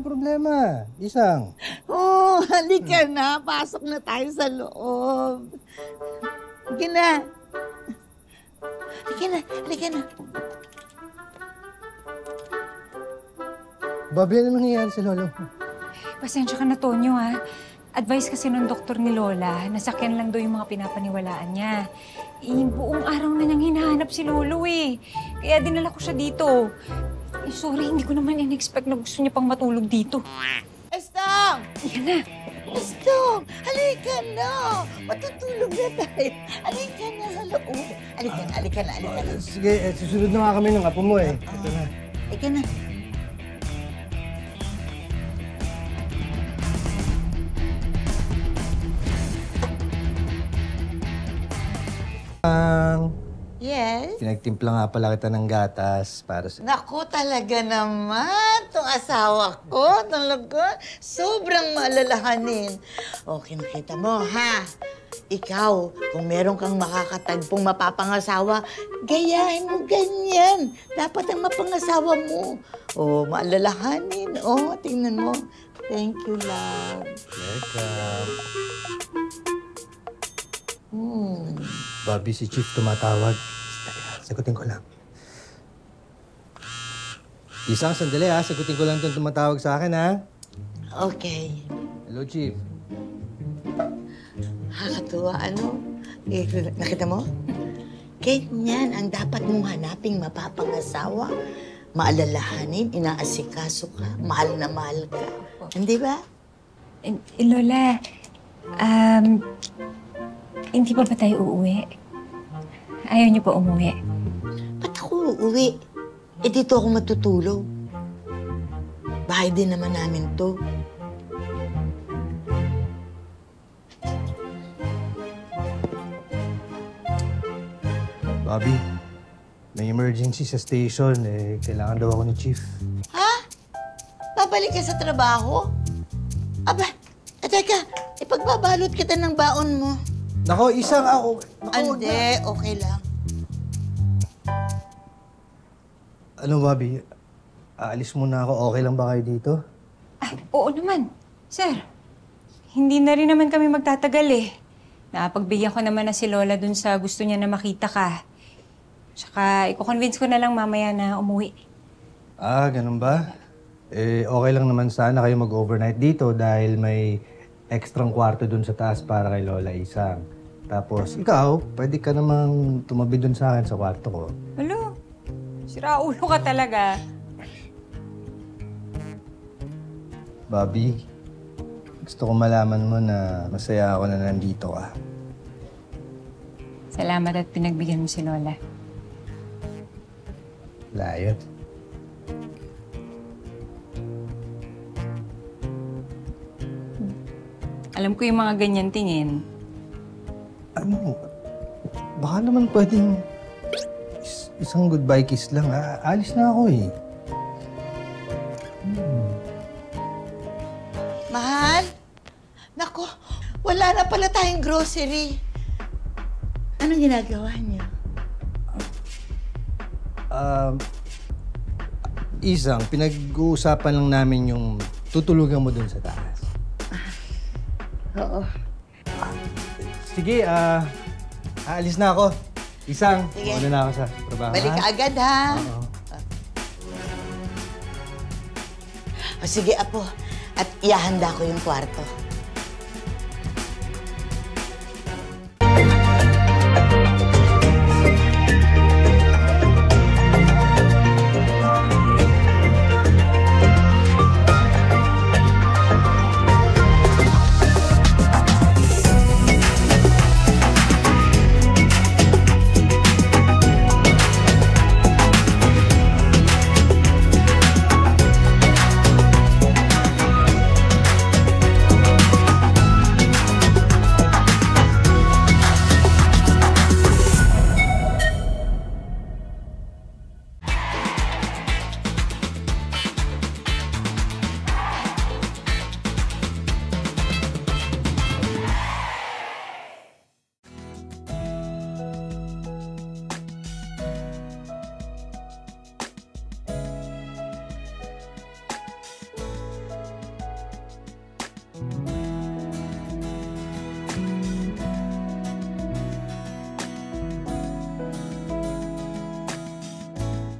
walang problema. Isang. Oh, halika na. Pasok na tayo sa loob. Halika na. Halika na, halika na. Bobby, ano nangyayari sa lolo? Pasensya ka na, Tonyo, ha? Advice kasi nung doktor ni Lola, nasakyan lang daw yung mga pinapaniwalaan niya. Buong araw na niyang hinahanap si Lolo, eh. Kaya dinala ko siya dito. Sorry, hindi ko naman in-expect na gusto niya pang matulog dito. Estong! Yan na. Estong! Halika na! Matutulog na tayo. Halika na sa loob. Halika na, halika na, halika na. Sige, susunod na nga kami ng apo mo, eh. Ito na. Halika na. Yes? Pinagtimpla nga pala kita ng gatas para sa... Naku, talaga naman. Itong asawa ko, talaga, sobrang maalalahanin. O, kinakita mo, ha? Ikaw, kung meron kang makakatagpong mapapangasawa, gayahin mo ganyan. Dapat ang mapangasawa mo. O, maalalahanin. O, tingnan mo. Thank you, love. Welcome. Hmm. Bobby, si Chief tumatawag. Sagutin ko lang. Isang sandali, ha? Sagutin ko lang itong tumatawag sa akin, ha? Okay. Hello, Chief. Nakakatuwa, ano? Nakita mo? Ganyan ang dapat mong hanaping mapapangasawa. Maalalahanin, inaasikaso ka, mahal na mahal ka. Hindi ba? Lola, hindi pa ba tayo uuwi? Ayaw niyo pa umuwi? Ba't ako uuwi? Eh, dito ako matutulog. Bahay din naman namin to. Bobby, may emergency sa station. Eh, kailangan daw ako ni Chief. Ha? Babalik ka sa trabaho? Aba, teka, ipagbabalot kita ng baon mo. Nako, isang ako. Hindi, okay lang. Ano, Bobby? Aalis muna ako. Okay lang ba kayo dito? Oo naman. Sir, hindi na rin naman kami magtatagal, eh. Napagbigyan ko naman na si Lola dun sa gusto niya na makita ka. Tsaka, i-convince ko na lang mamaya na umuwi. Ah, ganun ba? Eh, okay lang naman sana kayo mag-overnight dito dahil may ekstrang kwarto dun sa taas para kay Lola Isang. Tapos, ikaw, pwede ka namang tumabi dun sa akin sa kwarto ko. Alo, siraulo ka talaga. Bobby, gusto ko malaman mo na masaya ako na nandito ka. Salamat at pinagbigyan mo si Lola. Layot. Alam ko yung mga ganyan tingin. Ano? Baka naman pwedeng isang goodbye kiss lang. Alis na ako eh. Mahal? Nako, wala na pala tayong grocery. Anong ginagawa niyo? Isang, pinag-uusapan lang namin yung tutulugan mo dun sa taas. Oo. Sige, aalis na ako. Isang, Sige. muna na ako sa trabaho. Balik ka agad, ha? Oo. O sige, Apo. At ihahanda ko yung kwarto.